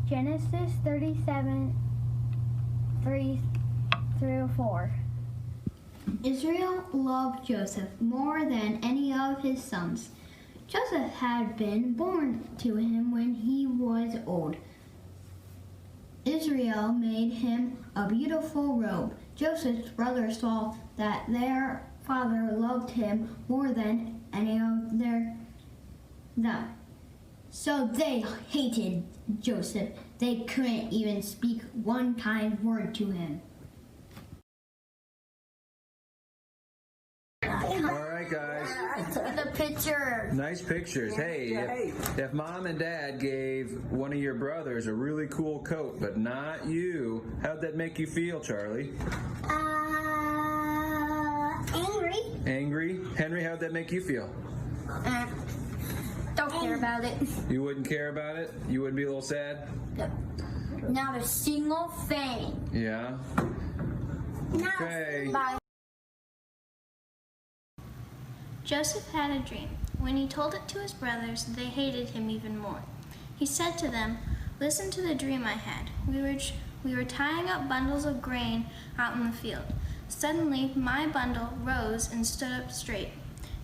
Genesis 37, 3-4. Israel loved Joseph more than any of his sons. Joseph had been born to him when he was old. Israel made him a beautiful robe. Joseph's brothers saw that their father loved him more than any of them. So they hated Joseph. They couldn't even speak one kind word to him. All right, guys. The picture. Nice pictures. Hey, if mom and dad gave one of your brothers a really cool coat, but not you, how'd that make you feel, Charlie? Angry. Angry? Henry, how'd that make you feel? Don't care about it. You wouldn't care about it? You wouldn't be a little sad? Not a single thing. Yeah? Okay. Bye. Joseph had a dream. When he told it to his brothers, they hated him even more. He said to them, "Listen to the dream I had. We were tying up bundles of grain out in the field. Suddenly, my bundle rose and stood up straight.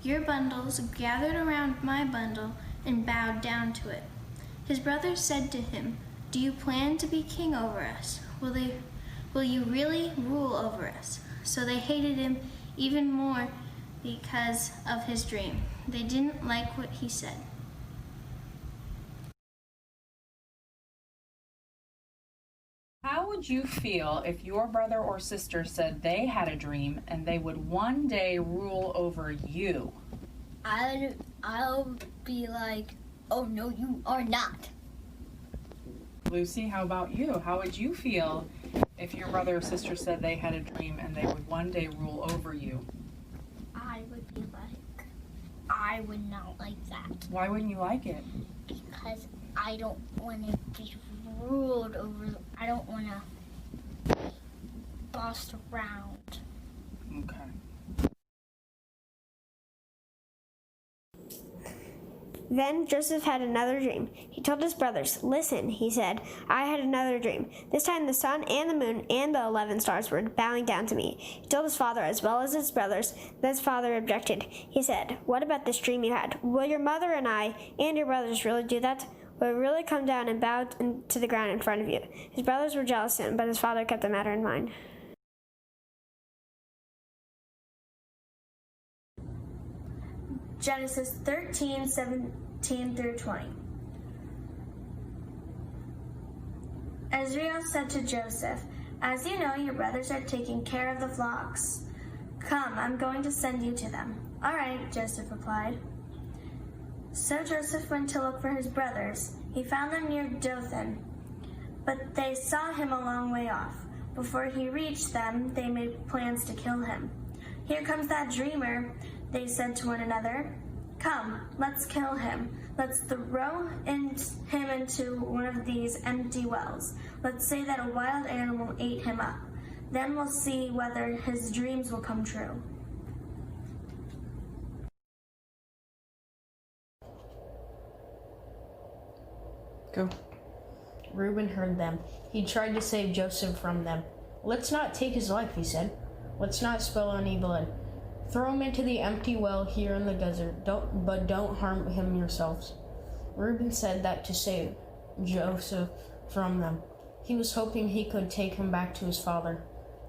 Your bundles gathered around my bundle and bowed down to it." His brothers said to him, "Do you plan to be king over us? Will you really rule over us?" So they hated him even more because of his dream. They didn't like what he said. How would you feel if your brother or sister said they had a dream and they would one day rule over you? I'll be like, "Oh no, you are not." Lucy, how about you? How would you feel if your brother or sister said they had a dream and they would one day rule over you? I would be like, I would not like that. Why wouldn't you like it? Because I don't want to be ruled over. I don't want to be bossed around. Okay. Then Joseph had another dream. He told his brothers, "Listen," he said, "I had another dream. This time the sun and the moon and the 11 stars were bowing down to me." He told his father as well as his brothers. Then his father objected. He said, "What about this dream you had? Will your mother and I and your brothers really do that? Will we really come down and bow to the ground in front of you?" His brothers were jealous of him, but his father kept the matter in mind. Genesis 13:17-20. Israel said to Joseph, "As you know, your brothers are taking care of the flocks. Come, I'm going to send you to them." "All right," Joseph replied. So Joseph went to look for his brothers. He found them near Dothan, but they saw him a long way off. Before he reached them, they made plans to kill him. "Here comes that dreamer," they said to one another. "Come, let's kill him. Let's throw him into one of these empty wells. Let's say that a wild animal ate him up. Then we'll see whether his dreams will come true." Go. Reuben heard them. He tried to save Joseph from them. "Let's not take his life," he said. "Let's not spill any blood. Throw him into the empty well here in the desert, but don't harm him yourselves." Reuben said that to save Joseph from them. He was hoping he could take him back to his father.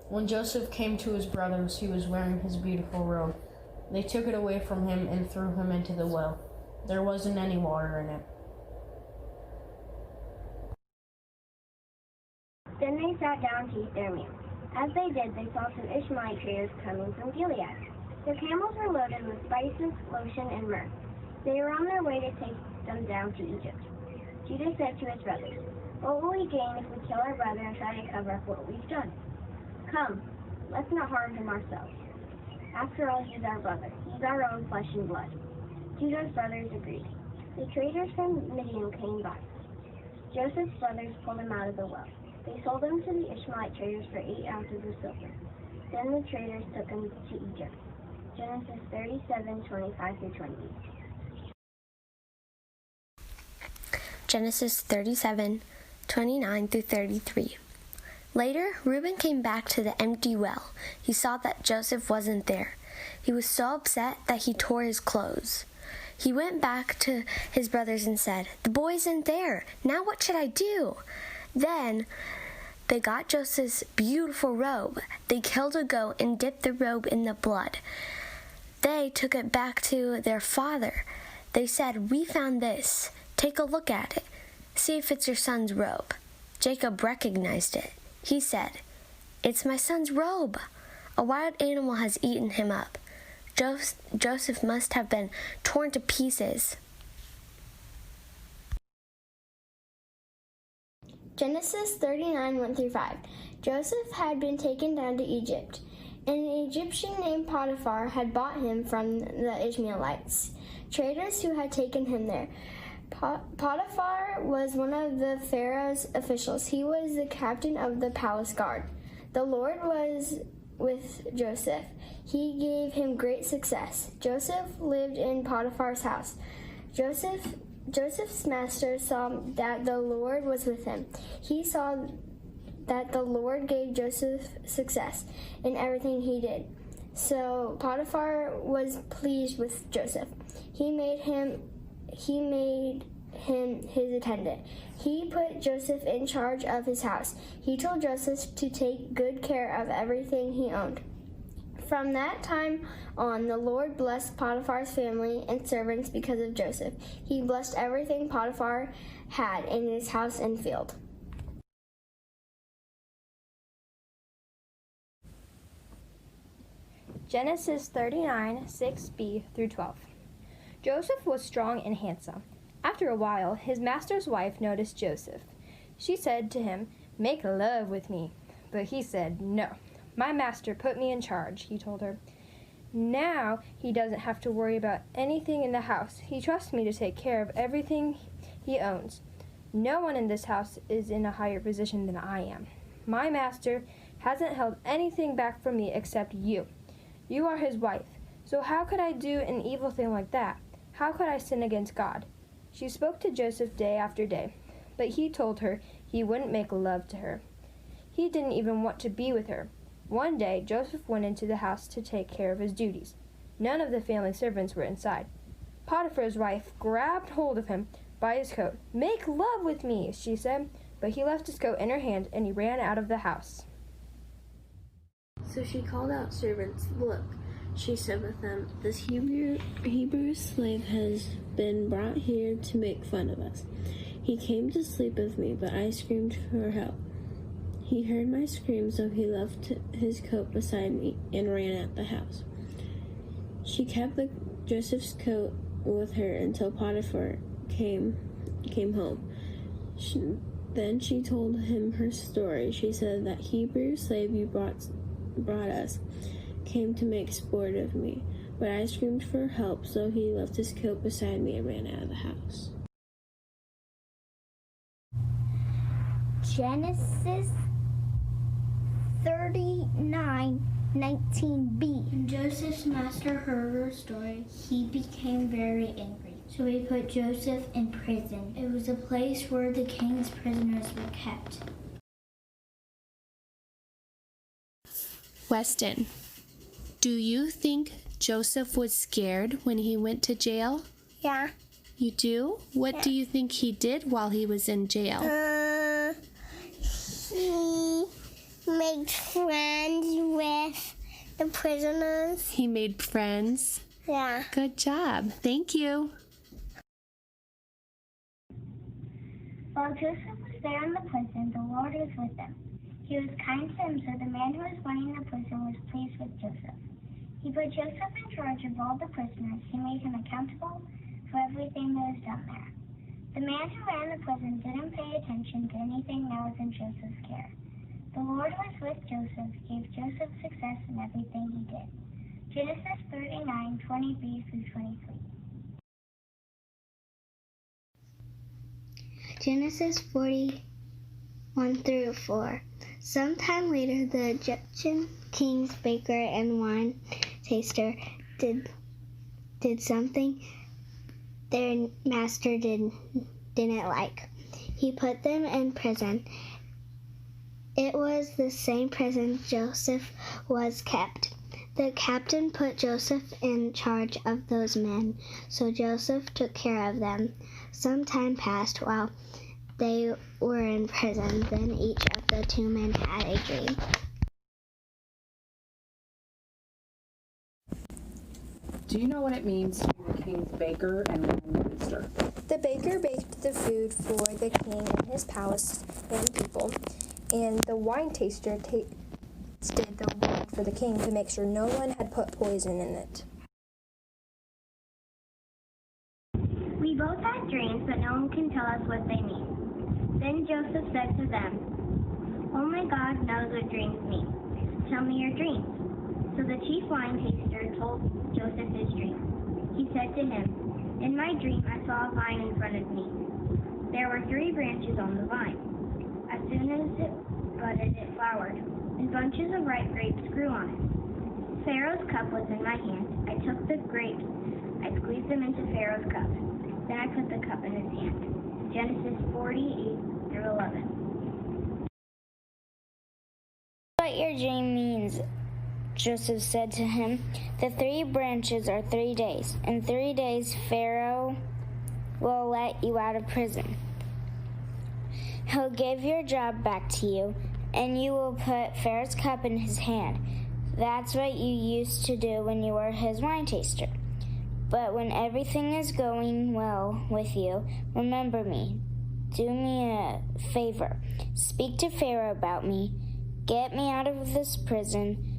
When Joseph came to his brothers, he was wearing his beautiful robe. They took it away from him and threw him into the well. There wasn't any water in it. Then they sat down to eat their meal. As they did, they saw some Ishmaelite traders coming from Gilead. Their camels were loaded with spices, lotion, and myrrh. They were on their way to take them down to Egypt. Judah said to his brothers, "What will we gain if we kill our brother and try to cover up what we've done? Come, let's not harm him ourselves. After all, he's our brother. He's our own flesh and blood." Judah's brothers agreed. The traders from Midian came by. Joseph's brothers pulled him out of the well. They sold him to the Ishmaelite traders for 8 ounces of silver. Then the traders took him to Egypt. Genesis 37:25-28. Genesis 37:29-33. Later, Reuben came back to the empty well. He saw that Joseph wasn't there. He was so upset that he tore his clothes. He went back to his brothers and said, "The boy isn't there. Now what should I do?" Then they got Joseph's beautiful robe. They killed a goat and dipped the robe in the blood. They took it back to their father. They said, "We found this. Take a look at it. See if it's your son's robe." Jacob recognized it. He said, "It's my son's robe. A wild animal has eaten him up." Joseph must have been torn to pieces. Genesis 39:1-5. Joseph had been taken down to Egypt. An Egyptian named Potiphar had bought him from the Ishmaelites, traders who had taken him there. Potiphar was one of the Pharaoh's officials. He was the captain of the palace guard. The Lord was with Joseph. He gave him great success. Joseph lived in Potiphar's house. Joseph's master saw that the Lord was with him. He saw that the Lord gave Joseph success in everything he did. So Potiphar was pleased with Joseph. He made him his attendant. He put Joseph in charge of his house. He told Joseph to take good care of everything he owned. From that time on, the Lord blessed Potiphar's family and servants because of Joseph. He blessed everything Potiphar had in his house and field. Genesis 39:6b-12. Joseph was strong and handsome. After a while, his master's wife noticed Joseph. She said to him, "Make love with me." But he said, "No. My master put me in charge," he told her. "Now he doesn't have to worry about anything in the house. He trusts me to take care of everything he owns. No one in this house is in a higher position than I am. My master hasn't held anything back from me except you. You are his wife. So how could I do an evil thing like that? How could I sin against God?" She spoke to Joseph day after day, but he told her he wouldn't make love to her. He didn't even want to be with her. One day, Joseph went into the house to take care of his duties. None of the family servants were inside. Potiphar's wife grabbed hold of him by his coat. "Make love with me," she said, but he left his coat in her hand and he ran out of the house. So she called out servants. "Look," she said with them, "this Hebrew slave has been brought here to make fun of us. He came to sleep with me, but I screamed for help. He heard my scream, so he left his coat beside me and ran out the house." She kept Joseph's coat with her until Potiphar came home. Then she told him her story. She said, "That Hebrew slave you brought us came to make sport of me, but I screamed for help, so he left his coat beside me and ran out of the house." Genesis 39:19b. When Joseph's master heard her story, he became very angry. So he put Joseph in prison. It was a place where the king's prisoners were kept. Weston, do you think Joseph was scared when he went to jail? Yeah. You do? What do you think he did while he was in jail? He made friends with the prisoners. He made friends. Yeah. Good job. Thank you. While Joseph was there in the prison, the Lord was with him. He was kind to him, so the man who was running the prison was pleased with Joseph. He put Joseph in charge of all the prisoners. He made him accountable for everything that was done there. The man who ran the prison didn't pay attention to anything that was in Joseph's care. The Lord was with Joseph, gave Joseph success in everything he did. Genesis 39:20b-23. Genesis 41:4. Sometime later, the Egyptian king's baker and wine taster did something their master didn't like. He put them in prison. It was the same prison Joseph was kept. The captain put Joseph in charge of those men, so Joseph took care of them. Some time passed while they were in prison. Then each of the two men had a dream. Do you know what it means to be the king's baker and wine taster? The baker baked the food for the king and his palace and people, and the wine taster tasted the wine for the king to make sure no one had put poison in it. We both had dreams, but no one can tell us what they mean. Then Joseph said to them, "Only God knows what dreams mean. Tell me your dreams." So the chief wine taster told Joseph his dream. He said to him, "In my dream I saw a vine in front of me. There were 3 branches on the vine. As soon as it budded, it flowered, and bunches of ripe grapes grew on it. Pharaoh's cup was in my hand. I took the grapes. I squeezed them into Pharaoh's cup. Then I put the cup in his hand." Genesis 48 through 11. What your dream means, Joseph said to him. "The 3 branches are 3 days. In 3 days, Pharaoh will let you out of prison. He'll give your job back to you, and you will put Pharaoh's cup in his hand. That's what you used to do when you were his wine taster. But when everything is going well with you, remember me. Do me a favor. Speak to Pharaoh about me. Get me out of this prison.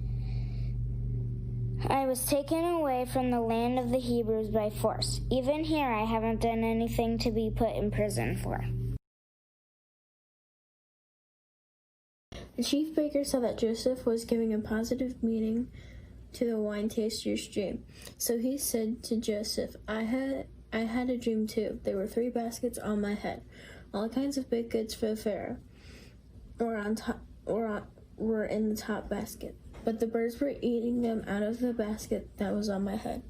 I was taken away from the land of the Hebrews by force. Even here, I haven't done anything to be put in prison for." The chief baker saw that Joseph was giving a positive meaning to the wine taster's dream. So he said to Joseph, I had a dream too. There were 3 baskets on my head. All kinds of baked goods for the Pharaoh were in the top basket. But the birds were eating them out of the basket that was on my head.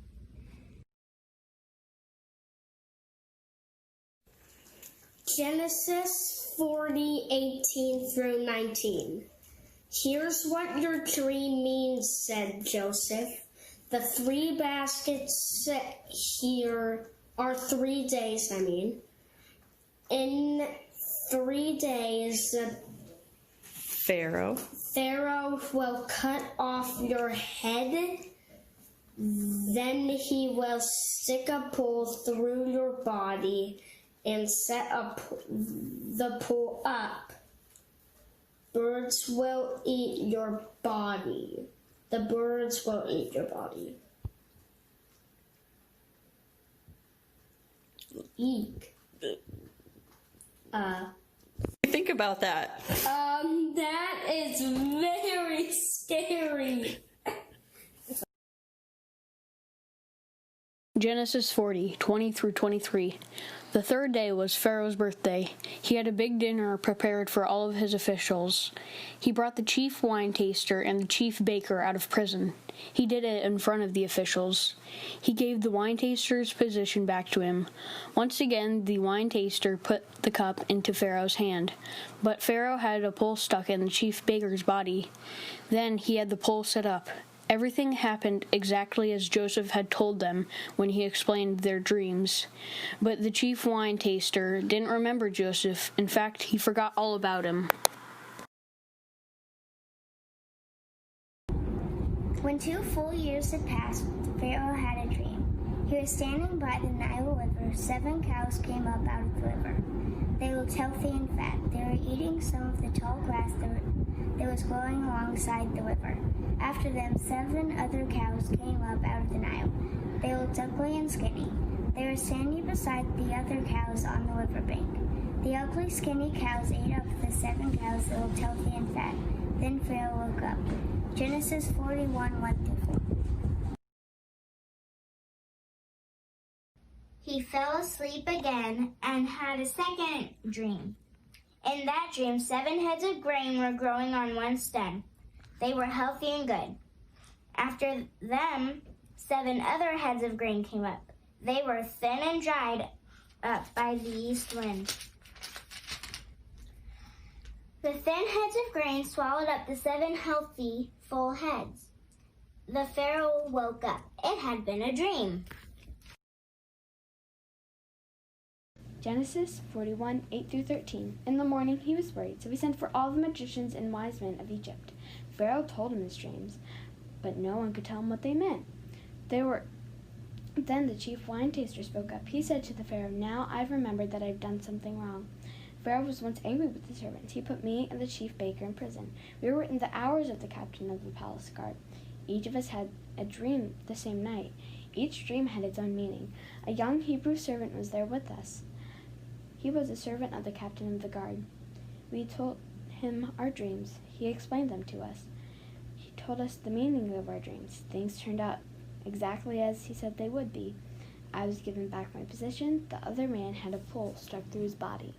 Genesis 40:18 through 19. "Here's what your dream means," said Joseph. "The 3 baskets here are 3 days, In 3 days, Pharaoh will cut off your head. Then he will stick a pole through your body and set up the pole up. Birds will eat your body. The birds will eat your body." Eek. Think about that. That is very scary. Genesis 40:20 through 23. The 3rd day was Pharaoh's birthday. He had a big dinner prepared for all of his officials. He brought the chief wine taster and the chief baker out of prison. He did it in front of the officials. He gave the wine taster's position back to him. Once again, the wine taster put the cup into Pharaoh's hand, but Pharaoh had a pole stuck in the chief baker's body. Then he had the pole set up. Everything happened exactly as Joseph had told them when he explained their dreams. But the chief wine taster didn't remember Joseph. In fact, he forgot all about him. When 2 full years had passed, Pharaoh had a dream. He was standing by the Nile River. 7 cows came up out of the river. They looked healthy and fat. They were eating some of the tall grass that was growing alongside the river. After them, 7 other cows came up out of the Nile. They looked ugly and skinny. They were standing beside the other cows on the riverbank. The ugly, skinny cows ate up the 7 cows that looked healthy and fat. Then Pharaoh woke up. Genesis 41:1-4. He fell asleep again and had a second dream. In that dream, 7 heads of grain were growing on one stem. They were healthy and good. After them, 7 other heads of grain came up. They were thin and dried up by the east wind. The thin heads of grain swallowed up the 7 healthy, full heads. The Pharaoh woke up. It had been a dream. Genesis 41, 8-13. In the morning he was worried, so he sent for all the magicians and wise men of Egypt. Pharaoh told him his dreams, but no one could tell him what they meant. Then the chief wine taster spoke up. He said to the Pharaoh, "Now I've remembered that I've done something wrong. Pharaoh was once angry with the servants. He put me and the chief baker in prison. We were in the hours of the captain of the palace guard. Each of us had a dream the same night. Each dream had its own meaning. A young Hebrew servant was there with us. He was a servant of the captain of the guard. We told him our dreams. He explained them to us. He told us the meaning of our dreams. Things turned out exactly as he said they would be. I was given back my position. The other man had a pole stuck through his body."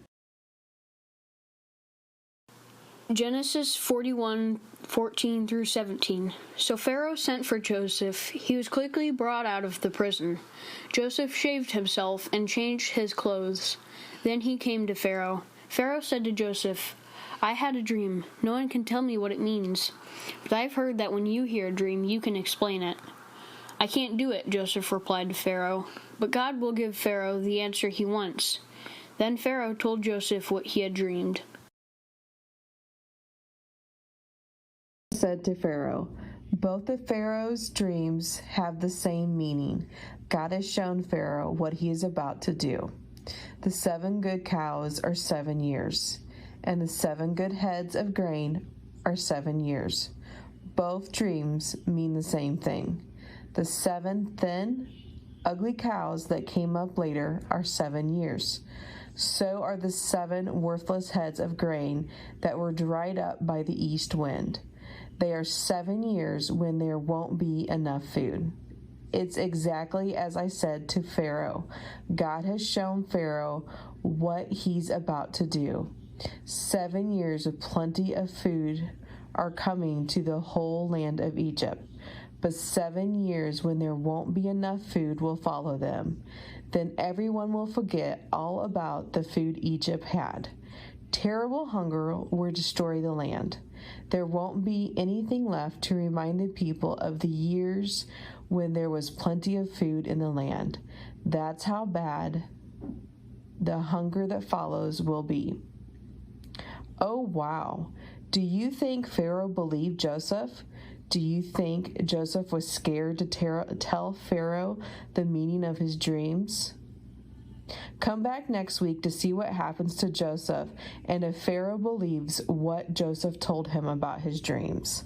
Genesis 41, 14-17. So Pharaoh sent for Joseph. He was quickly brought out of the prison. Joseph shaved himself and changed his clothes. Then he came to Pharaoh. Pharaoh said to Joseph, "I had a dream. No one can tell me what it means. But I've heard that when you hear a dream, you can explain it." "I can't do it," Joseph replied to Pharaoh. "But God will give Pharaoh the answer he wants." Then Pharaoh told Joseph what he had dreamed. Said to Pharaoh, "Both of Pharaoh's dreams have the same meaning. God has shown Pharaoh what he is about to do. The 7 good cows are 7 years, and the 7 good heads of grain are 7 years. Both dreams mean the same thing. The 7 thin, ugly cows that came up later are 7 years. So are the 7 worthless heads of grain that were dried up by the east wind. They are 7 years when there won't be enough food." It's exactly as I said to Pharaoh. God has shown Pharaoh what he's about to do. 7 years of plenty of food are coming to the whole land of Egypt. But 7 years when there won't be enough food will follow them. Then everyone will forget all about the food Egypt had. Terrible hunger will destroy the land. There won't be anything left to remind the people of the years when there was plenty of food in the land. That's how bad the hunger that follows will be. Oh, wow. Do you think Pharaoh believed Joseph? Do you think Joseph was scared to tell Pharaoh the meaning of his dreams? Come back next week to see what happens to Joseph and if Pharaoh believes what Joseph told him about his dreams.